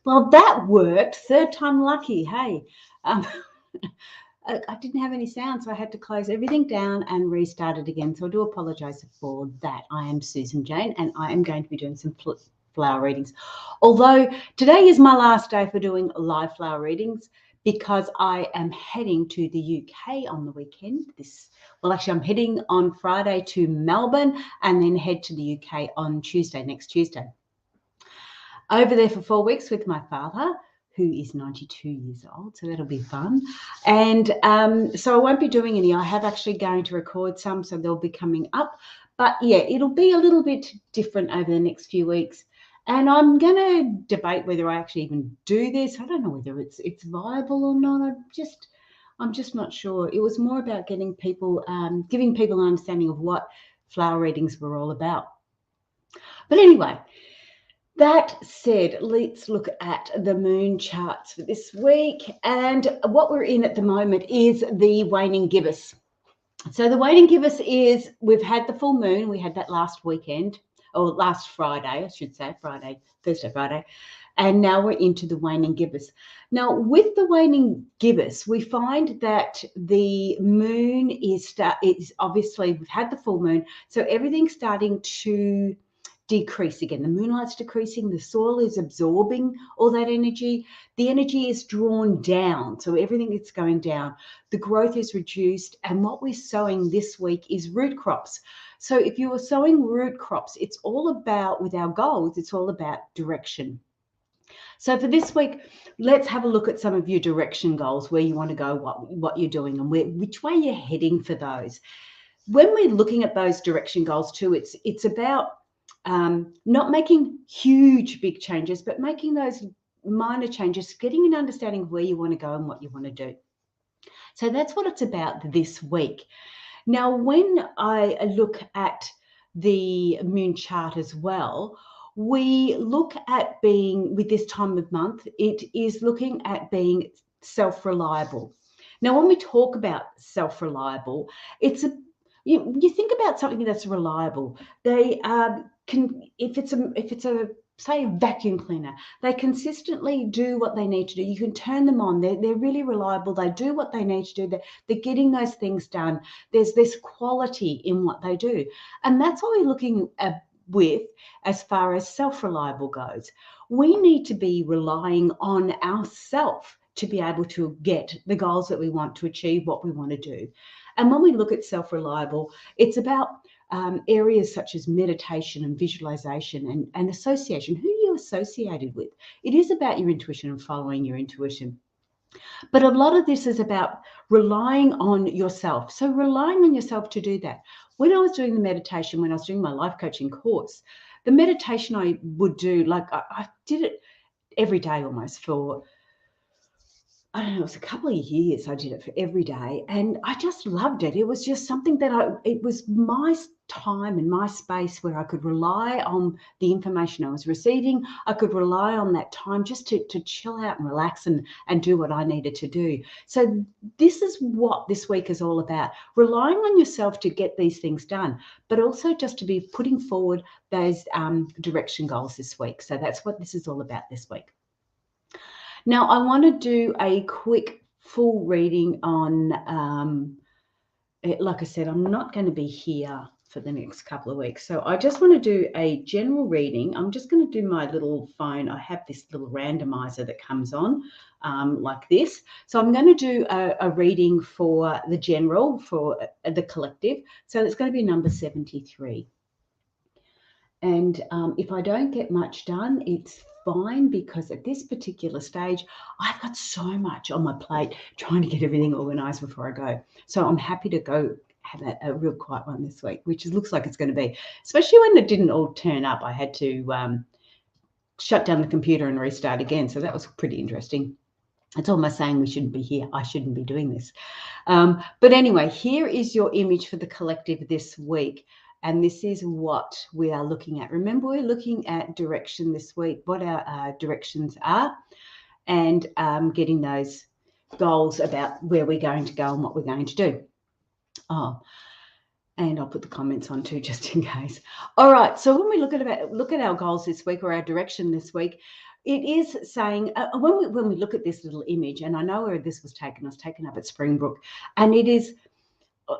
Well, that worked. Third time lucky. Hey, I didn't have any sound, so I had to close everything down and restart it again. So I do apologise for that. I am Susan Jane, and I am going to be doing some flower readings. Although today is my last day for doing live flower readings because I am heading to the UK on the weekend. I'm heading on Friday to Melbourne and then head to the UK on next Tuesday. Over there for 4 weeks with my father, who is 92 years old, so that'll be fun. And so I won't be doing any. I have actually going to record some, so they'll be coming up. But yeah, it'll be a little bit different over the next few weeks. And I'm going to debate whether I actually even do this. I don't know whether it's viable or not. I'm just not sure. It was more about getting people, giving people an understanding of what flower readings were all about. But anyway, that said, let's look at the moon charts for this week. And what we're in at the moment is the waning gibbous. So the waning gibbous is, we've had the full moon. We had that last weekend, or last Friday, I should say, Thursday, Friday. And now we're into the waning gibbous. Now, with the waning gibbous, we find that the moon is obviously, we've had the full moon, so everything's starting to decrease again. The moonlight's decreasing, the soil is absorbing all that energy, the energy is drawn down, so everything is going down, the growth is reduced, and what we're sowing this week is root crops. So if you are sowing root crops, it's all about, with our goals, it's all about direction. So for this week, let's have a look at some of your direction goals, where you want to go, what you're doing, and which way you're heading for those. When we're looking at those direction goals too, it's about not making huge, big changes, but making those minor changes, getting an understanding of where you want to go and what you want to do. So that's what it's about this week. Now, when I look at the moon chart as well, we look at being, with this time of month, it is looking at being self-reliable. Now, when we talk about self-reliable, you think about something that's reliable. They if it's a say a vacuum cleaner, they consistently do what they need to do. You can turn them on. They're really reliable. They do what they need to do. They're getting those things done. There's this quality in what they do. And that's what we're looking at with as far as self-reliable goes. We need to be relying on ourselves to be able to get the goals that we want, to achieve what we want to do. And when we look at self-reliable, it's about areas such as meditation and visualization and association, who you're associated with. It is about your intuition and following your intuition. But a lot of this is about relying on yourself. So relying on yourself to do that. When I was doing the meditation, when I was doing my life coaching course, the meditation I would do, like I did it every day almost for, I don't know, it was a couple of years I did it for every day, and I just loved it. It was just something that it was my time and my space where I could rely on the information I was receiving. I could rely on that time just to chill out and relax and do what I needed to do. So this is what this week is all about, relying on yourself to get these things done, but also just to be putting forward those direction goals this week. So that's what this is all about this week. Now, I want to do a quick full reading on, like I said, I'm not going to be here for the next couple of weeks. So I just want to do a general reading. I'm just going to do my little phone. I have this little randomizer that comes on like this. So I'm going to do a reading for the general, for the collective. So it's going to be number 73. And if I don't get much done, it's fine, because at this particular stage, I've got so much on my plate trying to get everything organized before I go. So I'm happy to go have a real quiet one this week, which looks like it's going to be, especially when it didn't all turn up. I had to shut down the computer and restart again. So that was pretty interesting. It's almost saying we shouldn't be here. I shouldn't be doing this. But anyway, here is your image for the collective this week. And this is what we are looking at. Remember, we're looking at direction this week, what our directions are, and getting those goals about where we're going to go and what we're going to do. Oh, And I'll put the comments on too, just in case. All right. So when we look at our goals this week, or our direction this week, it is saying when we look at this little image, and I know where this was taken. I was taken up at Springbrook, and it is.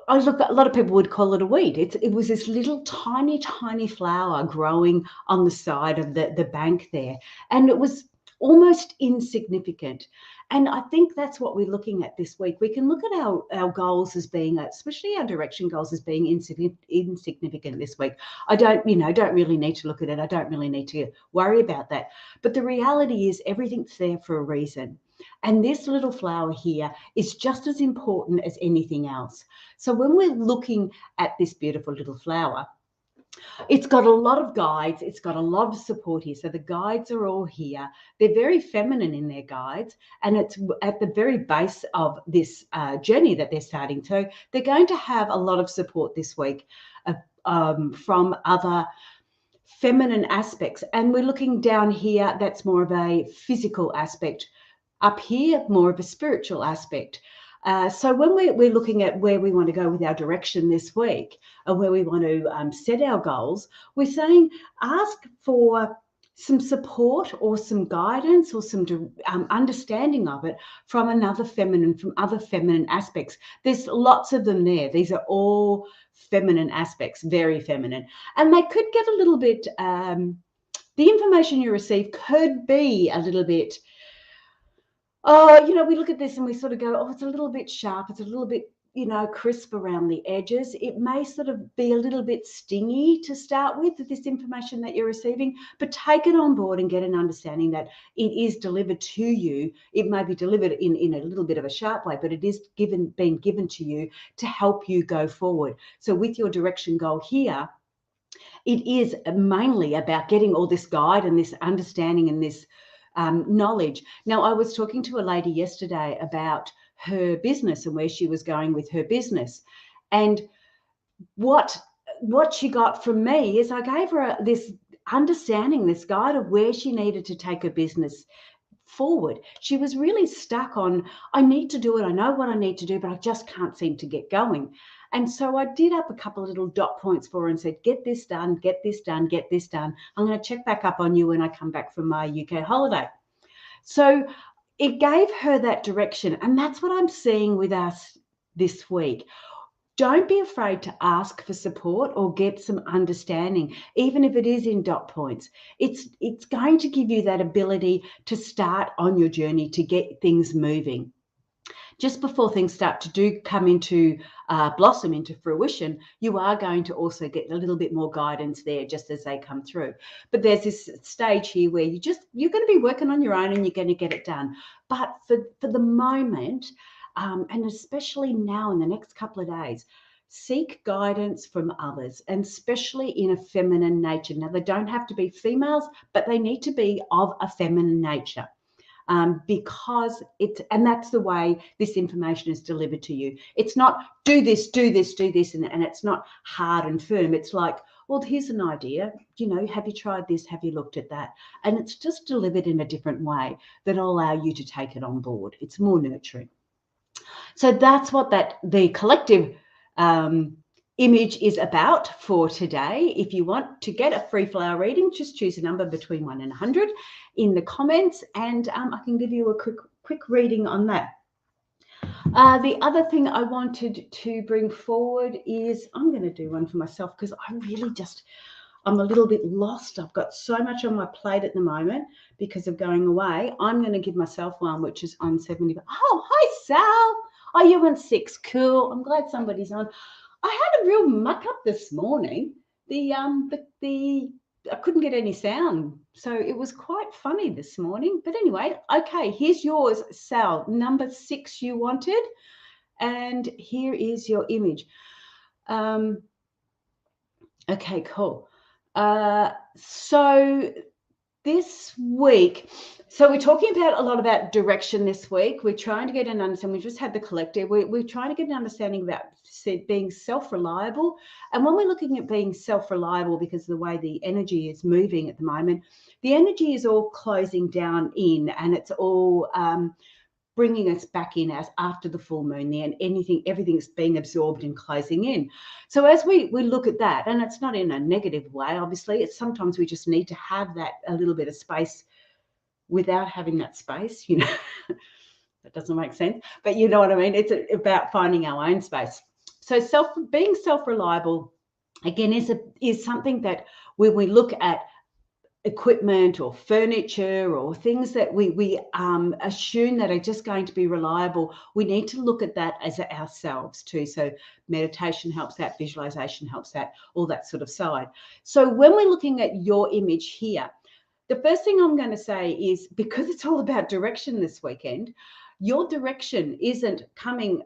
I look. A lot of people would call it a weed. It was this little tiny flower growing on the side of the bank there, and it was almost insignificant. And I think that's what we're looking at this week. We can look at our goals as being, especially our direction goals, as being insignificant this week. I don't really need to look at it. I don't really need to worry about that. But the reality is everything's there for a reason. And this little flower here is just as important as anything else. So when we're looking at this beautiful little flower, it's got a lot of guides. It's got a lot of support here. So the guides are all here. They're very feminine in their guides, and it's at the very base of this journey that they're starting. So they're going to have a lot of support this week from other feminine aspects. And we're looking down here, that's more of a physical aspect. Up here, more of a spiritual aspect. So when we're looking at where we want to go with our direction this week, and where we want to set our goals, we're saying ask for some support or some guidance or some understanding of it from other feminine aspects. There's lots of them there. These are all feminine aspects, very feminine. And they could get a little bit, the information you receive could be a little bit, we look at this and we sort of go, oh, it's a little bit sharp. It's a little bit, crisp around the edges. It may sort of be a little bit stingy to start with this information that you're receiving, but take it on board and get an understanding that it is delivered to you. It may be delivered in a little bit of a sharp way, but it is being given to you to help you go forward. So with your direction goal here, it is mainly about getting all this guide and this understanding and this knowledge. Now, I was talking to a lady yesterday about her business and where she was going with her business. And what she got from me is I gave her this understanding, this guide of where she needed to take her business forward. She was really stuck on, I need to do it. I know what I need to do, but I just can't seem to get going. And so I did up a couple of little dot points for her and said, get this done, get this done, get this done. I'm going to check back up on you when I come back from my UK holiday. So it gave her that direction. And that's what I'm seeing with us this week. Don't be afraid to ask for support or get some understanding, even if it is in dot points. It's going to give you that ability to start on your journey to get things moving. Just before things start to come into blossom, into fruition, you are going to also get a little bit more guidance there just as they come through. But there's this stage here where you're going to be working on your own and you're going to get it done. But for the moment, and especially now in the next couple of days, seek guidance from others, and especially in a feminine nature. Now, they don't have to be females, but they need to be of a feminine nature. Because and that's the way this information is delivered to you. It's not do this, and it's not hard and firm. It's like, well, here's an idea, have you tried this? Have you looked at that? And it's just delivered in a different way that'll allow you to take it on board. It's more nurturing. So that's what the collective image is about for today. If you want to get a free flower reading, just choose a number between 1 and 100 in the comments, and I can give you a quick reading on that. The other thing I wanted to bring forward is I'm going to do one for myself because I'm a little bit lost. I've got so much on my plate at the moment because of going away. I'm going to give myself one, which is on 70. Oh, hi, Sal. Oh, you're on 6. Cool. I'm glad somebody's on. I had a real muck up this morning. I couldn't get any sound, so it was quite funny this morning. But anyway, okay, here's yours, Sal. Number 6 you wanted, and here is your image. Okay, cool. So this week, so we're talking about a lot about direction this week. We're trying to get an understanding. We just had the collective. We're trying to get an understanding about being self-reliable. And when we're looking at being self-reliable, because of the way the energy is moving at the moment, the energy is all closing down in, and it's all bringing us back in as after the full moon there, and everything's being absorbed and closing in. So as we look at that, and it's not in a negative way, obviously, it's sometimes we just need to have that a little bit of space without having that space, you know. That doesn't make sense, but you know what I mean. It's about finding our own space. So being self-reliable, again, is something that when we look at equipment or furniture or things that we assume that are just going to be reliable, we need to look at that as ourselves too. So meditation helps that, visualization helps that, all that sort of side. So when we're looking at your image here, the first thing I'm going to say is, because it's all about direction this weekend, your direction isn't coming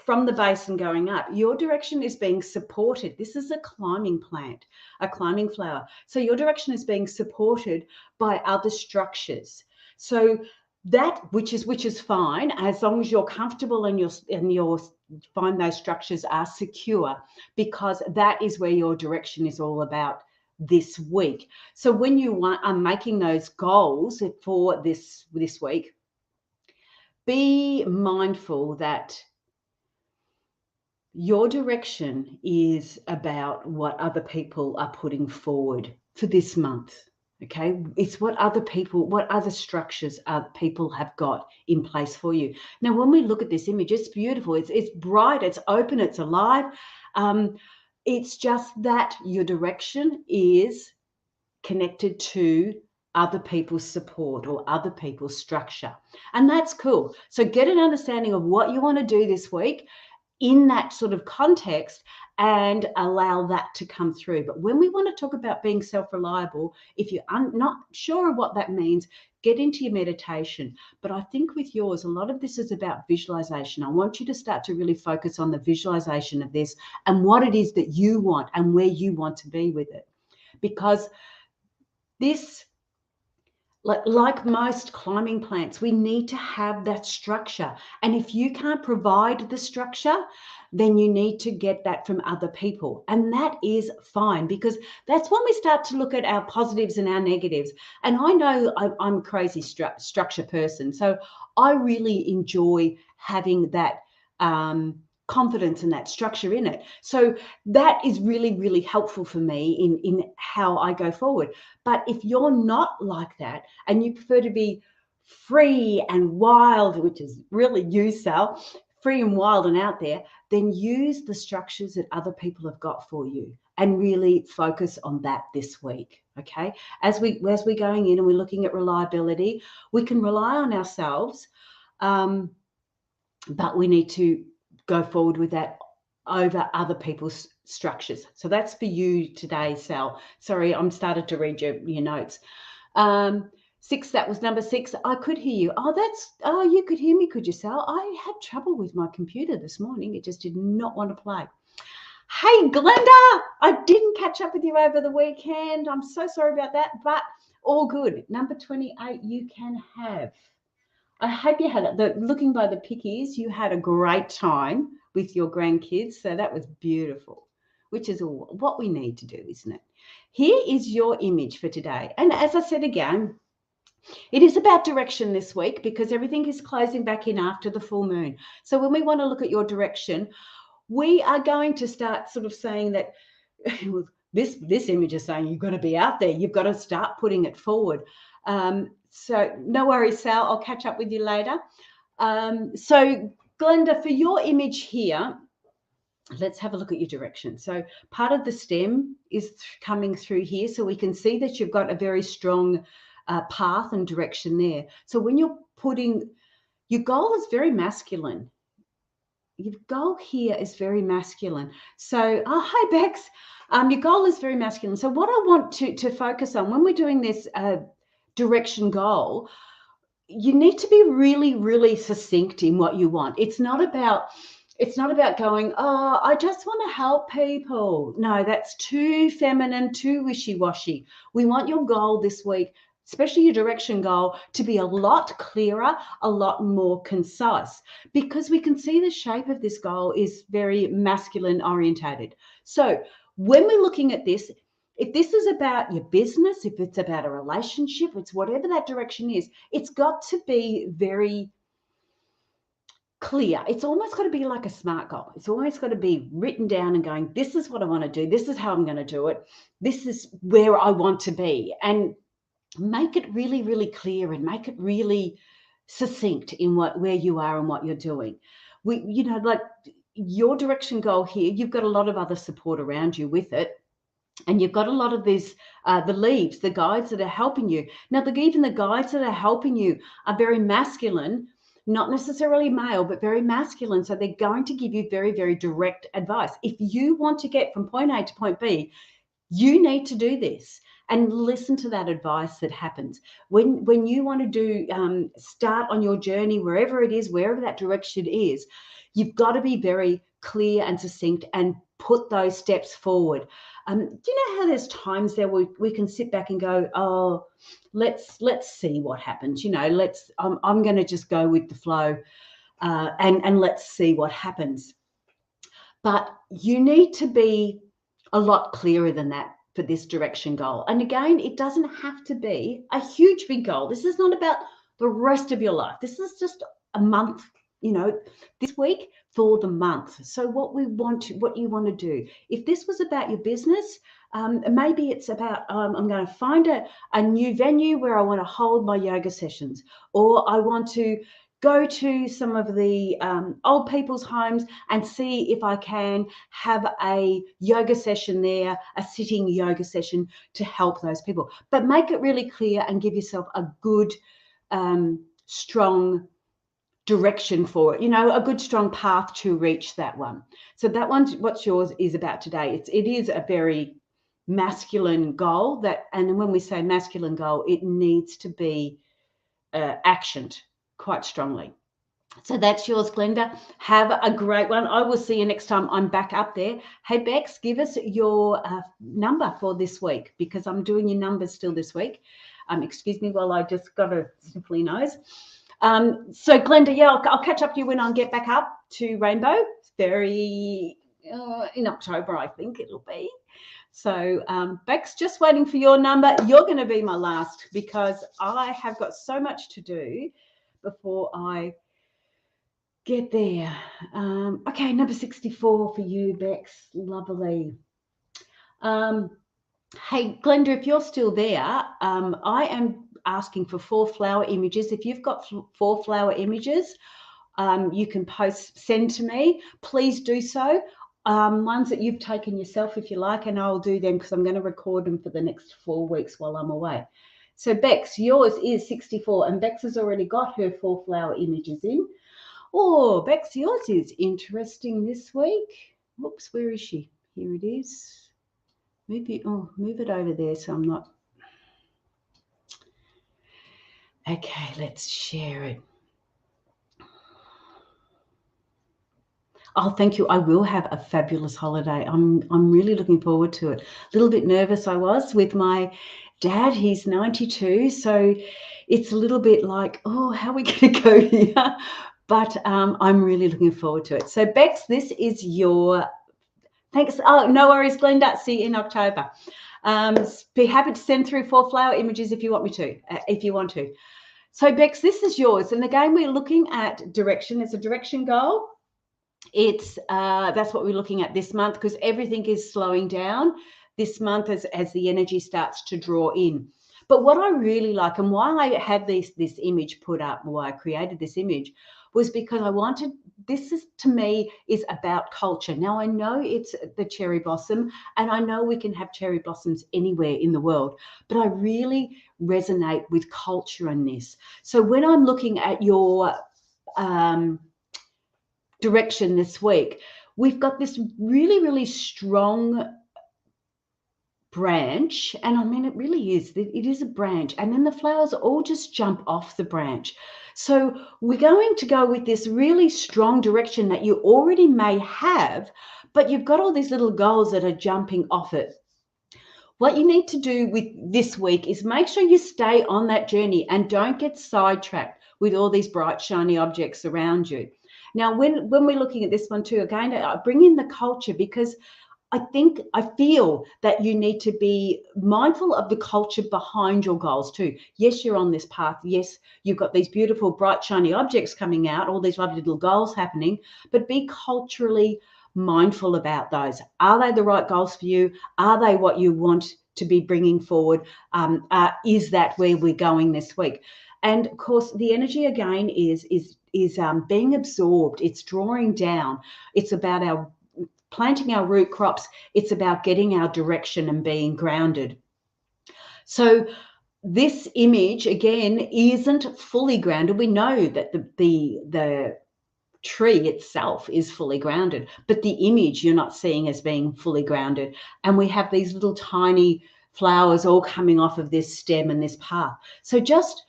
from the base and going up. Your direction is being supported. This is a climbing plant, a climbing flower. So your direction is being supported by other structures. So that which is fine, as long as you're comfortable and you're find those structures are secure, because that is where your direction is all about this week. So when you are making those goals for this week, be mindful that your direction is about what other people are putting forward for this month. Okay, it's what other structures people have got in place for you. Now, when we look at this image, it's beautiful. It's bright. It's open. It's alive. It's just that your direction is connected to other people's support or other people's structure. And that's cool. So get an understanding of what you want to do this week in that sort of context and allow that to come through. But when we want to talk about being self-reliable, if you're not sure of what that means, get into your meditation. But I think with yours, a lot of this is about visualization. I want you to start to really focus on the visualization of this and what it is that you want and where you want to be with it. Because this, like most climbing plants, we need to have that structure. And if you can't provide the structure, then you need to get that from other people. And that is fine, because that's when we start to look at our positives and our negatives. And I know I'm a crazy structure person. So I really enjoy having that confidence and that structure in it. So that is really, really helpful for me in how I go forward. But if you're not like that and you prefer to be free and wild, which is really you, Sal, free and wild and out there, then use the structures that other people have got for you and really focus on that this week. Okay, as we're going in and we're looking at reliability, we can rely on ourselves, but we need to go forward with that over other people's structures. So that's for you today, Sal. Sorry, I'm started to read your notes. 6, that was number 6. I could hear you. Oh, you could hear me, could you, Sal? I had trouble with my computer this morning. It just did not want to play. Hey, Glenda, I didn't catch up with you over the weekend. I'm so sorry about that, but all good. Number 28, you can have. I hope you had it. Looking by the pickies, you had a great time with your grandkids. So that was beautiful, which is what we need to do, isn't it? Here is your image for today. And as I said again, it is about direction this week, because everything is closing back in after the full moon. So when we want to look at your direction, we are going to start sort of saying that this image is saying you've got to be out there. You've got to start putting it forward. So no worries, Sal. I'll catch up with you later. So Glenda, for your image here, let's have a look at your direction. So part of the stem is coming through here. So we can see that you've got a very strong path and direction there. So when you're putting, your goal is very masculine. Your goal here is very masculine. So, hi, Bex. Your goal is very masculine. So what I want to focus on when we're doing this direction goal, you need to be really, really succinct in what you want. It's not about going, oh, I just want to help people. No, that's too feminine, too wishy-washy. We want your goal this week, especially your direction goal, to be a lot clearer, a lot more concise, because we can see the shape of this goal is very masculine orientated. So when we're looking at this, if this is about your business, if it's about a relationship, it's whatever that direction is, it's got to be very clear. It's almost got to be like a SMART goal. It's always got to be written down and going, this is what I want to do. This is how I'm going to do it. This is where I want to be. And make it really, really clear and make it really succinct in where you are and what you're doing. Like your direction goal here, you've got a lot of other support around you with it. And you've got a lot of these, the leads, the guides that are helping you. Now, even the guides that are helping you are very masculine, not necessarily male, but very masculine. So they're going to give you very, very direct advice. If you want to get from point A to point B, you need to do this and listen to that advice that happens. When you want to do, start on your journey, wherever it is, wherever that direction is, you've got to be very clear and succinct and put those steps forward. Do you know how there's times there we can sit back and go, oh, let's see what happens. I'm going to just go with the flow, and let's see what happens. But you need to be a lot clearer than that for this direction goal. And again, it doesn't have to be a huge big goal. This is not about the rest of your life. This is just a month, this week for the month. So what you want to do, if this was about your business, maybe it's about, I'm going to find a new venue where I want to hold my yoga sessions, or I want to go to some of the old people's homes and see if I can have a yoga session there, a sitting yoga session to help those people. But make it really clear and give yourself a good, strong direction for it, a good strong path to reach that one. So that one's what's yours is about today. It is a very masculine goal, and when we say masculine goal, it needs to be actioned quite strongly. So that's yours, Glenda. Have a great one. I will see you next time I'm back up there. Hey, Bex, give us your number for this week, because I'm doing your numbers still this week. Excuse me while I just got a sniffly nose. So Glenda, yeah, I'll catch up to you when I get back up to Rainbow. It's very in October, I think it'll be. So Bex, just waiting for your number. You're going to be my last, because I have got so much to do before I get there. Okay, number 64 for you, Bex. Lovely. Hey, Glenda, if you're still there, I am asking for 4 flower images. If you've got 4 flower images, you can send to me. Please do so. Ones that you've taken yourself, if you like, and I'll do them because I'm going to record them for the next 4 weeks while I'm away. So Bex, yours is 64, and Bex has already got her 4 flower images in. Oh, Bex, yours is interesting this week. Whoops, where is she? Here it is. Move it over there so I'm not. Okay, let's share it. Oh, thank you. I will have a fabulous holiday. I'm really looking forward to it. A little bit nervous I was with my dad. He's 92, so it's a little bit like, oh, how are we going to go here? But I'm really looking forward to it. So Bex, this is your. Thanks. Oh, no worries, Glenda. See you in October. Be happy to send through 4 flower images if you want me to. If you want to. So Bex, this is yours. And again, we're looking at direction. It's a direction goal. It's that's what we're looking at this month, because everything is slowing down this month as the energy starts to draw in. But what I really like, and why I had this image put up, why I created this image, was because I wanted, this is, to me, is about culture. Now, I know it's the cherry blossom, and I know we can have cherry blossoms anywhere in the world, but I really resonate with culture in this. So when I'm looking at your direction this week, we've got this really, really strong branch, and I mean, it really is, it is a branch, and then the flowers all just jump off the branch. So we're going to go with this really strong direction that you already may have, but you've got all these little goals that are jumping off it. What you need to do with this week is make sure you stay on that journey and don't get sidetracked with all these bright, shiny objects around you. Now, when we're looking at this one too, again, I bring in the culture, because I feel that you need to be mindful of the culture behind your goals too. Yes, you're on this path. Yes, you've got these beautiful, bright, shiny objects coming out, all these lovely little goals happening, but be culturally mindful about those. Are they the right goals for you? Are they what you want to be bringing forward? Is that where we're going this week? And of course, the energy again is being absorbed. It's drawing down. It's about our planting our root crops. It's about getting our direction and being grounded. So this image again isn't fully grounded. We know that the tree itself is fully grounded, but the image you're not seeing as being fully grounded. And we have these little tiny flowers all coming off of this stem and this path. So just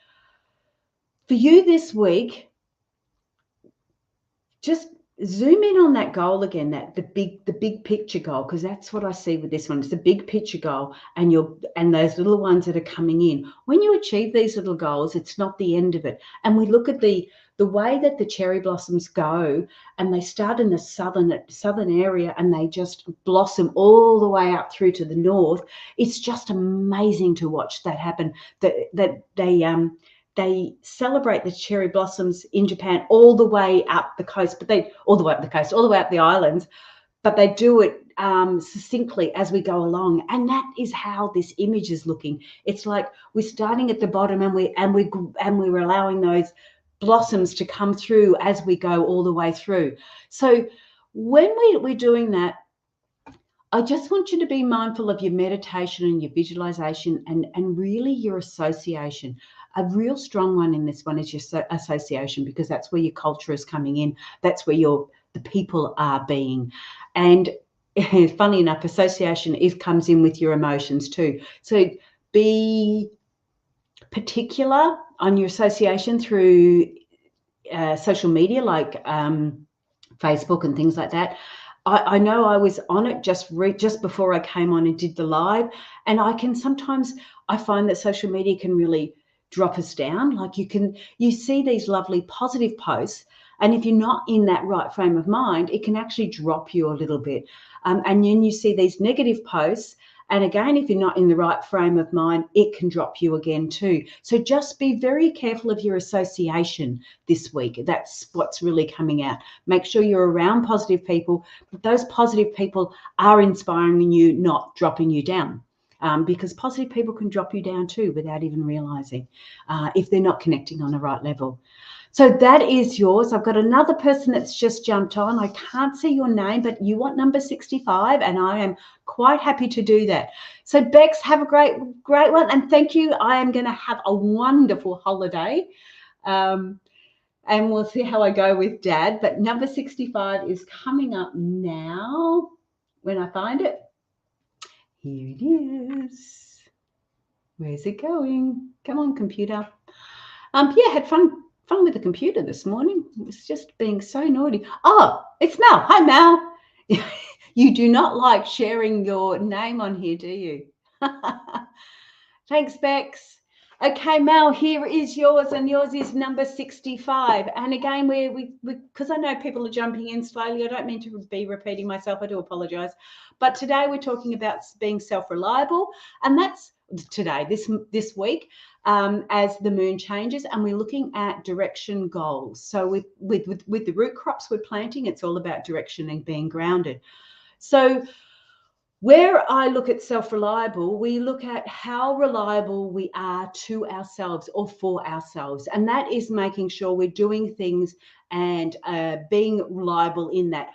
for you this week, just zoom in on that goal again, that the big picture goal, because that's what I see with this one. It's a big picture goal, and those little ones that are coming in. When you achieve these little goals, it's not the end of it. And we look at the way that the cherry blossoms go, and they start in the southern area, and they just blossom all the way up through to the north. It's just amazing to watch that happen. That they celebrate the cherry blossoms in Japan all the way up the coast, all the way up the islands, but they do it succinctly as we go along. And that is how this image is looking. It's like we're starting at the bottom, and we're allowing those blossoms to come through as we go all the way through. So when we're doing that, I just want you to be mindful of your meditation and your visualization and really your association. A real strong one in this one is your association, because that's where your culture is coming in. That's where the people are being. And funny enough, association comes in with your emotions too. So be particular on your association through social media like Facebook and things like that. I know I was on it just before I came on and did the live, and I find that social media can really drop us down. Like you see these lovely positive posts, and if you're not in that right frame of mind, it can actually drop you a little bit. And then you see these negative posts, and again, if you're not in the right frame of mind, it can drop you again too. So just be very careful of your association this week. That's what's really coming out. Make sure you're around positive people. But those positive people are inspiring you, not dropping you down. Because positive people can drop you down too without even realizing if they're not connecting on the right level. So that is yours. I've got another person that's just jumped on. I can't see your name, but you want number 65, and I am quite happy to do that. So Bex, have a great one, and thank you. I am going to have a wonderful holiday, and we'll see how I go with Dad. But number 65 is coming up now when I find it. Here it is. Where's it going? Come on, computer. Yeah, had fun with the computer this morning. It was just being so naughty. Oh, it's Mel. Hi, Mel. You do not like sharing your name on here, do you? Thanks, Bex. Okay, Mel, here is yours, and yours is number 65. And again, because I know people are jumping in slowly, I don't mean to be repeating myself. I do apologize. But today we're talking about being self-reliable, and that's today, this week, as the moon changes, and we're looking at direction goals. So with the root crops we're planting, it's all about direction and being grounded. So where I look at self-reliable, we look at how reliable we are to ourselves or for ourselves. And that is making sure we're doing things and being reliable in that.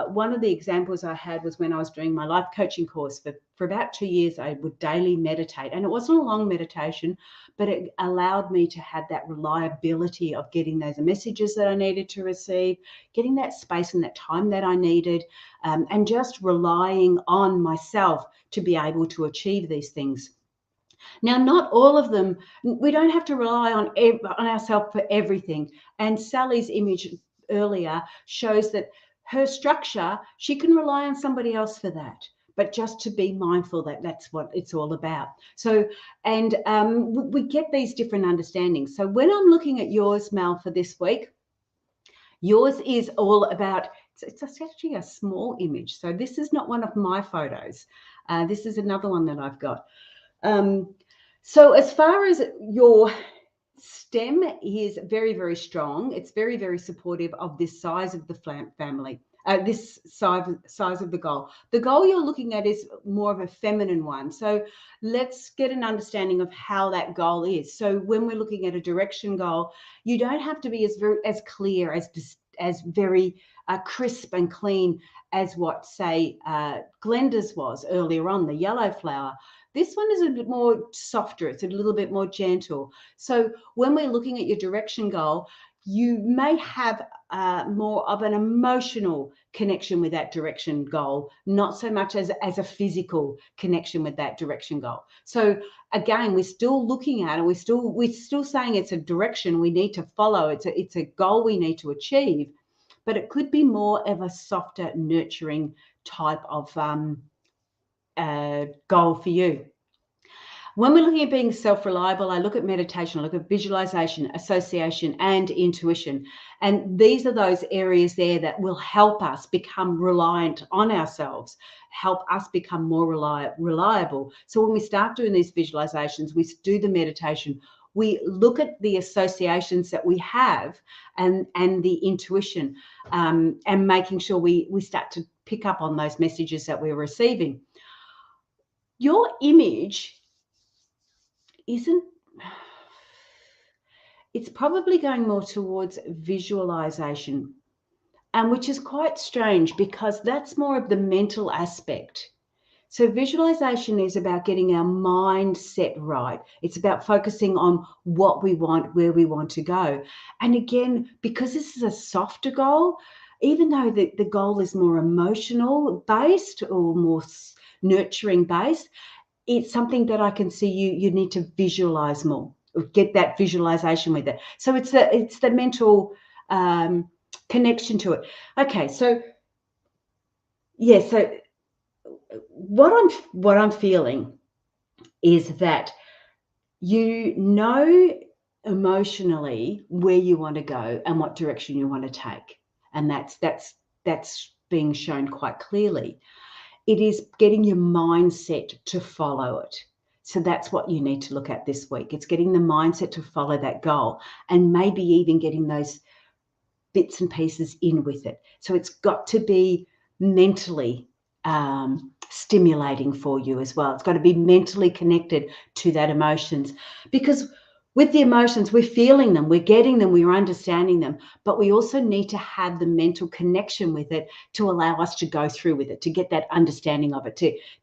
One of the examples I had was when I was doing my life coaching course. For about 2 years, I would daily meditate. And it wasn't a long meditation, but it allowed me to have that reliability of getting those messages that I needed to receive, getting that space and that time that I needed, and just relying on myself to be able to achieve these things. Now, not all of them, we don't have to rely on ourselves for everything. And Sally's image earlier shows that her structure, she can rely on somebody else for that, but just to be mindful that that's what it's all about. So, and we get these different understandings. So when I'm looking at yours, Mel, for this week, yours is all about it's actually a small image. So this is not one of my photos. This is another one that I've got. So as far as your stem is very, very strong. It's very, very supportive of this size of the family, this size of the goal. The goal you're looking at is more of a feminine one. So let's get an understanding of how that goal is. So when we're looking at a direction goal, you don't have to be as clear, as very crisp and clean as what, say, Glenda's was earlier on, the yellow flower. This one is a bit more softer. It's a little bit more gentle. So when we're looking at your direction goal, you may have more of an emotional connection with that direction goal, not so much as a physical connection with that direction goal. So again, we're still looking at it. We're still saying it's a direction we need to follow. It's a goal we need to achieve, but it could be more of a softer, nurturing type of goal for you. When we're looking at being self-reliable, I look at meditation, I look at visualization, association, and intuition. And these are those areas there that will help us become reliant on ourselves, help us become more reliable. So when we start doing these visualizations, we do the meditation, we look at the associations that we have and the intuition, and making sure we start to pick up on those messages that we're receiving. Your image it's probably going more towards visualization, and which is quite strange because that's more of the mental aspect. So visualization is about getting our mind set right. It's about focusing on what we want, where we want to go. And again, because this is a softer goal, even though the goal is more emotional based or more nurturing based, it's something that I can see you need to visualize more, get that visualization with it. So it's the mental connection to it. Okay, so yeah, so what I'm feeling is that you know emotionally where you want to go and what direction you want to take, and that's being shown quite clearly. It is getting your mindset to follow it. So that's what you need to look at this week. It's getting the mindset to follow that goal, and maybe even getting those bits and pieces in with it. So it's got to be mentally stimulating for you as well. It's got to be mentally connected to that emotions, because with the emotions, we're feeling them, we're getting them, we're understanding them, but we also need to have the mental connection with it to allow us to go through with it, to get that understanding of it,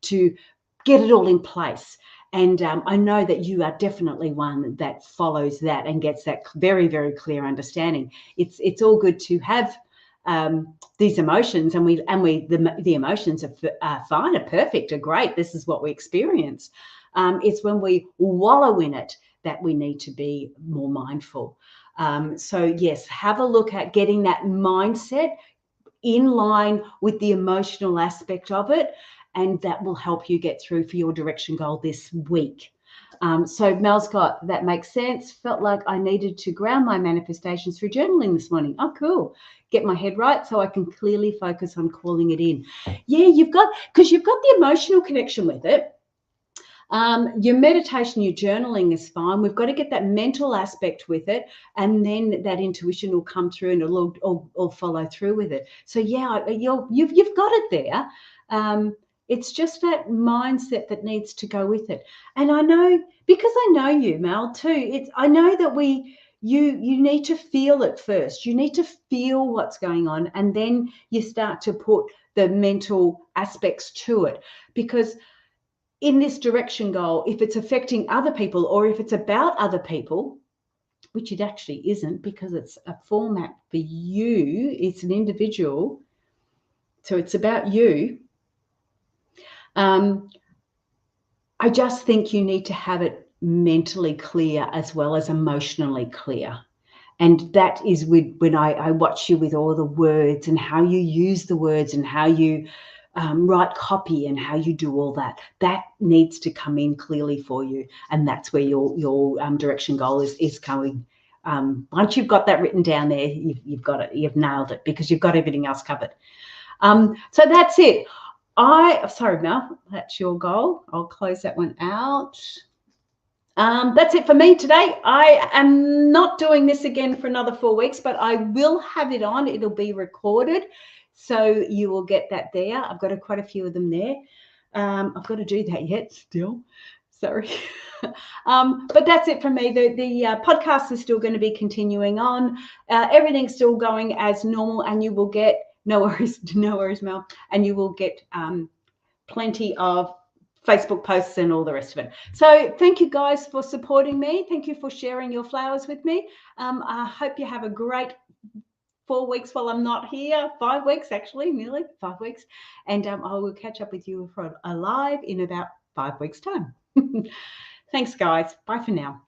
to get it all in place. And I know that you are definitely one that follows that and gets that very, very clear understanding. It's all good to have these emotions, and the emotions are fine, are perfect, are great. This is what we experience. It's when we wallow in it that we need to be more mindful. So yes, have a look at getting that mindset in line with the emotional aspect of it, and that will help you get through for your direction goal this week. So Mel Scott, that makes sense. Felt like I needed to ground my manifestations through journaling this morning. Oh, cool. Get my head right so I can clearly focus on calling it in. Yeah, because you've got the emotional connection with it. Your meditation, your journaling is fine. We've got to get that mental aspect with it, and then that intuition will come through and it'll all follow through with it. So yeah, you've got it there. It's just that mindset that needs to go with it. And I know, because I know you, Mel, too. I know that you need to feel it first. You need to feel what's going on, and then you start to put the mental aspects to it, because in this direction goal, if it's affecting other people or if it's about other people, which it actually isn't, because it's a format for you, it's an individual, so it's about you. I just think you need to have it mentally clear as well as emotionally clear. And that is when I watch you with all the words and how you use the words and how you write copy and how you do all that. That needs to come in clearly for you, and that's where your direction goal is going Once you've got that written down there, you've got it. You've nailed it because you've got everything else covered. So that's it. Sorry, Mel, that's your goal. I'll close that one out. That's it for me today. I am not doing this again for another 4 weeks, but I will have it on. It'll be recorded, so you will get that there. I've got quite a few of them there. I've got to do that yet still. Sorry. But that's it from me. The podcast is still going to be continuing on. Everything's still going as normal, and you will get, no worries, Mel, and you will get plenty of Facebook posts and all the rest of it. So thank you guys for supporting me. Thank you for sharing your flowers with me. I hope you have a great 4 weeks while I'm not here. 5 weeks, actually, nearly 5 weeks. And I will catch up with you live in about 5 weeks' time. Thanks, guys. Bye for now.